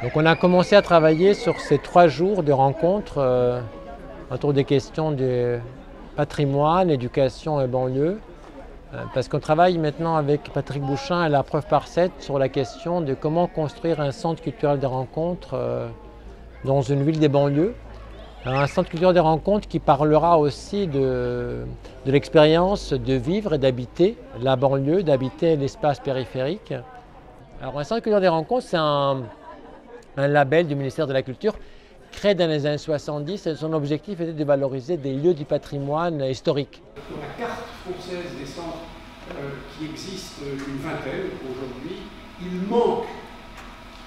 Donc on a commencé à travailler sur ces 3 jours de rencontres autour des questions de patrimoine, éducation et banlieue. Parce qu'on travaille maintenant avec Patrick Bouchain à la preuve par 7 sur la question de comment construire un centre culturel de rencontres dans une ville des banlieues. Un centre culturel de rencontres qui parlera aussi de l'expérience de vivre et d'habiter la banlieue, d'habiter l'espace périphérique. Alors un centre culturel de rencontres, c'est un label du ministère de la Culture créé dans les années 70 et son objectif était de valoriser des lieux du patrimoine historique. Sur la carte française des centres qui existe une vingtaine aujourd'hui, il manque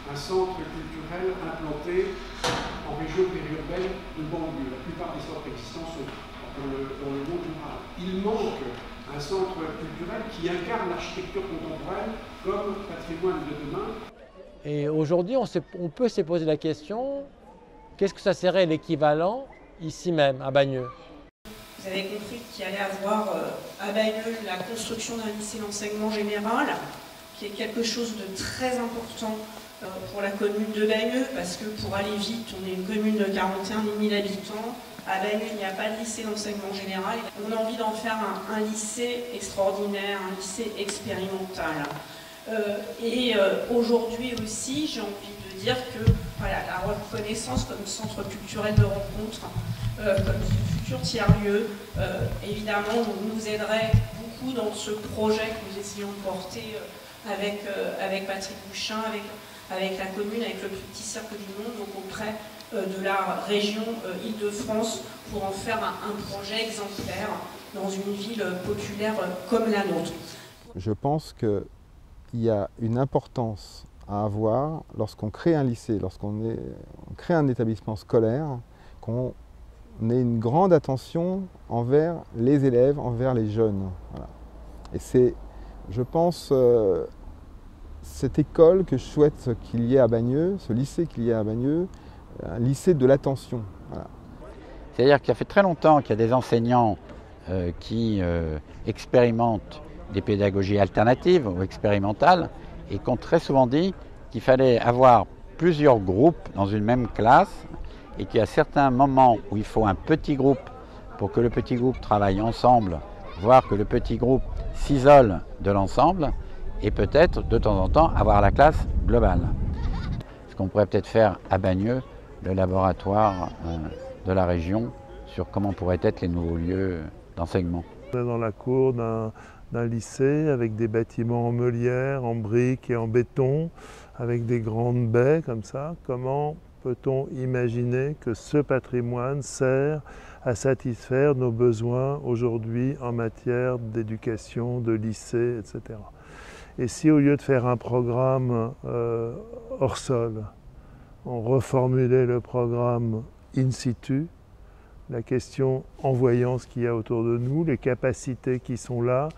un centre culturel implanté en région périurbaine de banlieue. La plupart des centres existants sont dans le monde rural. Il manque un centre culturel qui incarne l'architecture contemporaine comme patrimoine de demain. Et aujourd'hui, on peut se poser la question, qu'est-ce que ça serait l'équivalent ici même, à Bagneux? Vous avez compris qu'il allait avoir à Bagneux la construction d'un lycée d'enseignement général, qui est quelque chose de très important pour la commune de Bagneux, parce que pour aller vite, on est une commune de 41 000 habitants. À Bagneux, il n'y a pas de lycée d'enseignement général. On a envie d'en faire un lycée extraordinaire, un lycée expérimental. Aujourd'hui aussi, j'ai envie de dire que voilà, la reconnaissance comme centre culturel de rencontre, comme futur tiers-lieu, évidemment, nous aiderait beaucoup dans ce projet que nous essayons de porter avec Patrick Bouchain, avec la commune, avec le Petit Cercle du Monde, donc auprès de la région Île-de-France, pour en faire un projet exemplaire dans une ville populaire comme la nôtre. Je pense qu'il y a une importance à avoir lorsqu'on crée un lycée, lorsqu'on crée un établissement scolaire, qu'on ait une grande attention envers les élèves, envers les jeunes. Voilà. Et c'est, je pense, cette école que je souhaite qu'il y ait à Bagneux, ce lycée qu'il y ait à Bagneux, un lycée de l'attention. Voilà. C'est-à-dire qu'il y a fait très longtemps qu'il y a des enseignants qui expérimentent des pédagogies alternatives ou expérimentales et qui ont très souvent dit qu'il fallait avoir plusieurs groupes dans une même classe et qu'il y a certains moments où il faut un petit groupe pour que le petit groupe travaille ensemble, voire que le petit groupe s'isole de l'ensemble et peut-être de temps en temps avoir la classe globale. Ce qu'on pourrait peut-être faire à Bagneux, le laboratoire de la région sur comment pourraient être les nouveaux lieux d'enseignement. On est dans la cour d'un lycée avec des bâtiments en meulière, en briques et en béton, avec des grandes baies comme ça. Comment peut-on imaginer que ce patrimoine sert à satisfaire nos besoins aujourd'hui en matière d'éducation, de lycée, etc. Et si au lieu de faire un programme hors sol, on reformulait le programme in situ, la question en voyant ce qu'il y a autour de nous, les capacités qui sont là,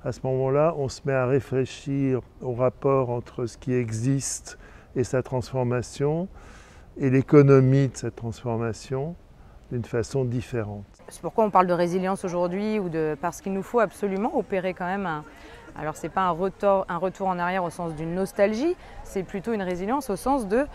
à ce moment-là, on se met à réfléchir au rapport entre ce qui existe et sa transformation et l'économie de cette transformation d'une façon différente. C'est pourquoi on parle de résilience aujourd'hui, parce qu'il nous faut absolument opérer quand même alors c'est pas un retour en arrière au sens d'une nostalgie, c'est plutôt une résilience au sens de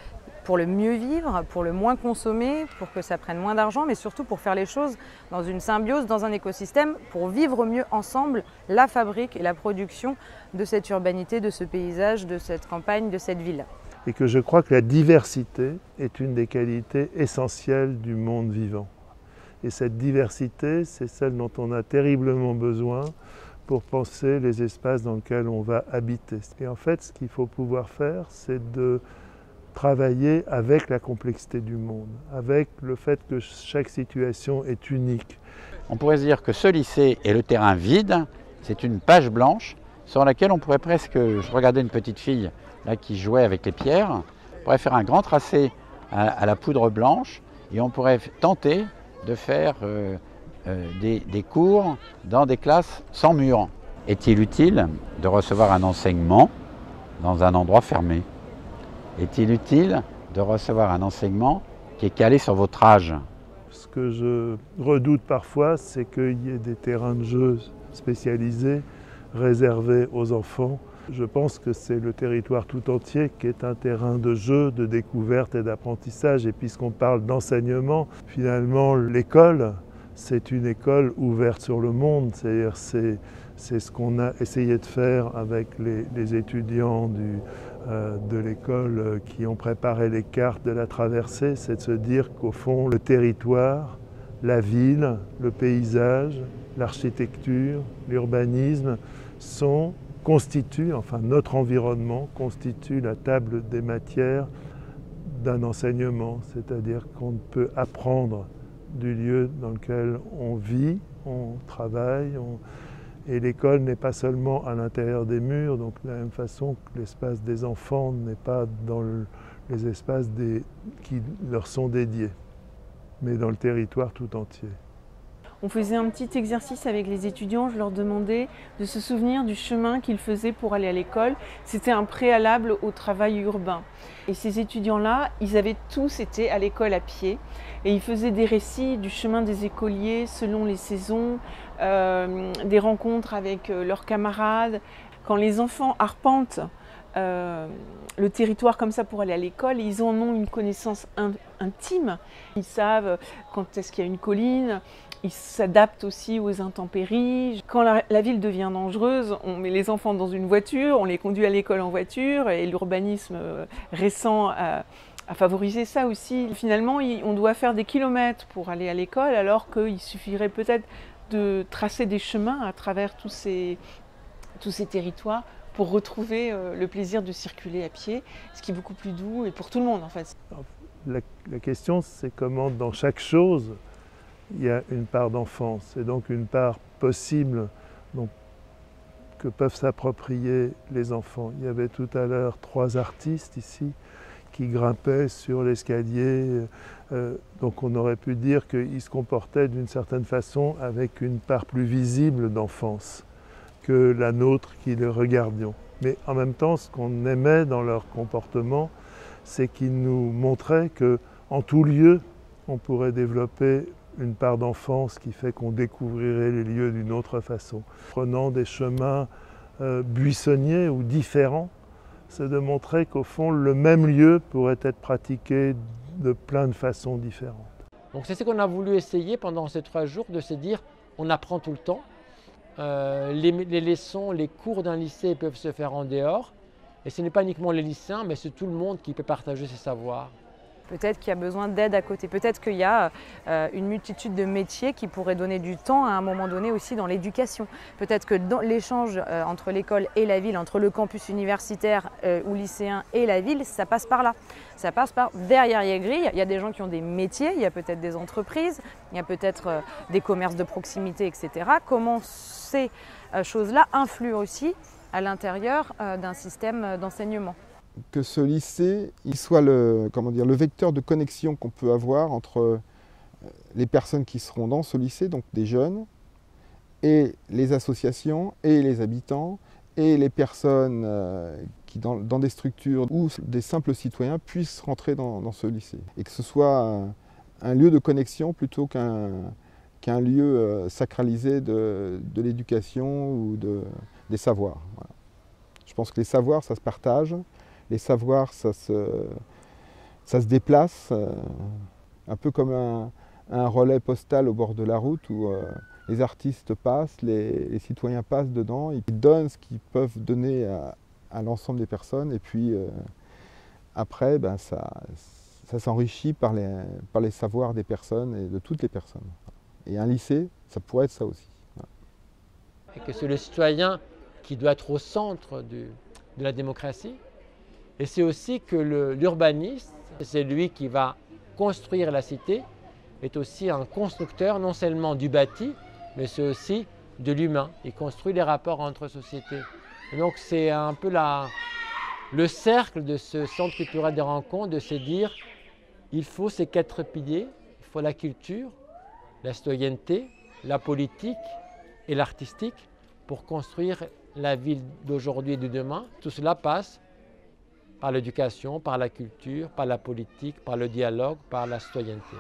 pour le mieux vivre, pour le moins consommer, pour que ça prenne moins d'argent, mais surtout pour faire les choses dans une symbiose, dans un écosystème, pour vivre mieux ensemble la fabrique et la production de cette urbanité, de ce paysage, de cette campagne, de cette ville. Et que je crois que la diversité est une des qualités essentielles du monde vivant. Et cette diversité, c'est celle dont on a terriblement besoin pour penser les espaces dans lesquels on va habiter. Et en fait, ce qu'il faut pouvoir faire, c'est de travailler avec la complexité du monde, avec le fait que chaque situation est unique. On pourrait se dire que ce lycée est le terrain vide, c'est une page blanche sur laquelle on pourrait presque, je regardais une petite fille là qui jouait avec les pierres, on pourrait faire un grand tracé à la poudre blanche et on pourrait tenter de faire des cours dans des classes sans mur. Est-il utile de recevoir un enseignement dans un endroit fermé? Est-il utile de recevoir un enseignement qui est calé sur votre âge? Ce que je redoute parfois, c'est qu'il y ait des terrains de jeu spécialisés, réservés aux enfants, Je pense que c'est le territoire tout entier qui est un terrain de jeu, de découverte et d'apprentissage. Et puisqu'on parle d'enseignement, finalement l'école, c'est une école ouverte sur le monde. C'est-à-dire c'est ce qu'on a essayé de faire avec les étudiants de l'école qui ont préparé les cartes de la traversée, c'est de se dire qu'au fond, le territoire, la ville, le paysage, l'architecture, l'urbanisme constituent, enfin notre environnement constitue la table des matières d'un enseignement, c'est-à-dire qu'on ne peut apprendre du lieu dans lequel on vit, on travaille, et l'école n'est pas seulement à l'intérieur des murs, donc de la même façon que l'espace des enfants n'est pas dans les espaces qui leur sont dédiés, mais dans le territoire tout entier. On faisait un petit exercice avec les étudiants, je leur demandais de se souvenir du chemin qu'ils faisaient pour aller à l'école. C'était un préalable au travail urbain. Et ces étudiants-là, ils avaient tous été à l'école à pied et ils faisaient des récits du chemin des écoliers selon les saisons, des rencontres avec leurs camarades. Quand les enfants arpentent le territoire comme ça pour aller à l'école, ils en ont une connaissance intime. Ils savent quand est-ce qu'il y a une colline. Ils s'adaptent aussi aux intempéries. Quand la ville devient dangereuse, on met les enfants dans une voiture, on les conduit à l'école en voiture et l'urbanisme récent a favorisé ça aussi. Finalement, on doit faire des kilomètres pour aller à l'école alors qu'il suffirait peut-être de tracer des chemins à travers tous ces territoires pour retrouver le plaisir de circuler à pied, ce qui est beaucoup plus doux et pour tout le monde en fait. La question, c'est comment dans chaque chose, il y a une part d'enfance et donc une part possible que peuvent s'approprier les enfants. Il y avait tout à l'heure 3 artistes ici qui grimpaient sur l'escalier, donc on aurait pu dire qu'ils se comportaient d'une certaine façon avec une part plus visible d'enfance que la nôtre qui les regardions. Mais en même temps, ce qu'on aimait dans leur comportement, c'est qu'ils nous montraient qu'en tout lieu, on pourrait développer une part d'enfance qui fait qu'on découvrirait les lieux d'une autre façon. Prenant des chemins buissonniers ou différents, c'est de montrer qu'au fond, le même lieu pourrait être pratiqué de plein de façons différentes. Donc c'est ce qu'on a voulu essayer pendant ces 3 jours, de se dire on apprend tout le temps. Les leçons, les cours d'un lycée peuvent se faire en dehors. Et ce n'est pas uniquement les lycéens, mais c'est tout le monde qui peut partager ses savoirs. Peut-être qu'il y a besoin d'aide à côté. Peut-être qu'il y a une multitude de métiers qui pourraient donner du temps à un moment donné aussi dans l'éducation. Peut-être que dans l'échange entre l'école et la ville, entre le campus universitaire ou lycéen et la ville, ça passe par là. Ça passe par derrière les grilles. Il y a des gens qui ont des métiers, il y a peut-être des entreprises, il y a peut-être des commerces de proximité, etc. Comment ces choses-là influent aussi à l'intérieur d'un système d'enseignement. Que ce lycée il soit le vecteur de connexion qu'on peut avoir entre les personnes qui seront dans ce lycée, donc des jeunes, et les associations, et les habitants, et les personnes qui, dans des structures où des simples citoyens puissent rentrer dans ce lycée. Et que ce soit un lieu de connexion plutôt qu'un lieu sacralisé de l'éducation ou des savoirs. Voilà. Je pense que les savoirs, ça se partage. Les savoirs, ça se déplace, un peu comme un relais postal au bord de la route où les artistes passent, les citoyens passent dedans, ils donnent ce qu'ils peuvent donner à l'ensemble des personnes et puis après, ça s'enrichit par les savoirs des personnes et de toutes les personnes. Et un lycée, ça pourrait être ça aussi. Et que c'est le citoyen qui doit être au centre de la démocratie. Et c'est aussi que l'urbaniste, c'est lui qui va construire la cité, est aussi un constructeur non seulement du bâti, mais c'est aussi de l'humain. Il construit les rapports entre sociétés. Et donc c'est un peu le cercle de ce centre culturel des rencontres, de se dire il faut ces 4 piliers, il faut la culture, la citoyenneté, la politique et l'artistique pour construire la ville d'aujourd'hui et de demain. Tout cela passe par l'éducation, par la culture, par la politique, par le dialogue, par la citoyenneté.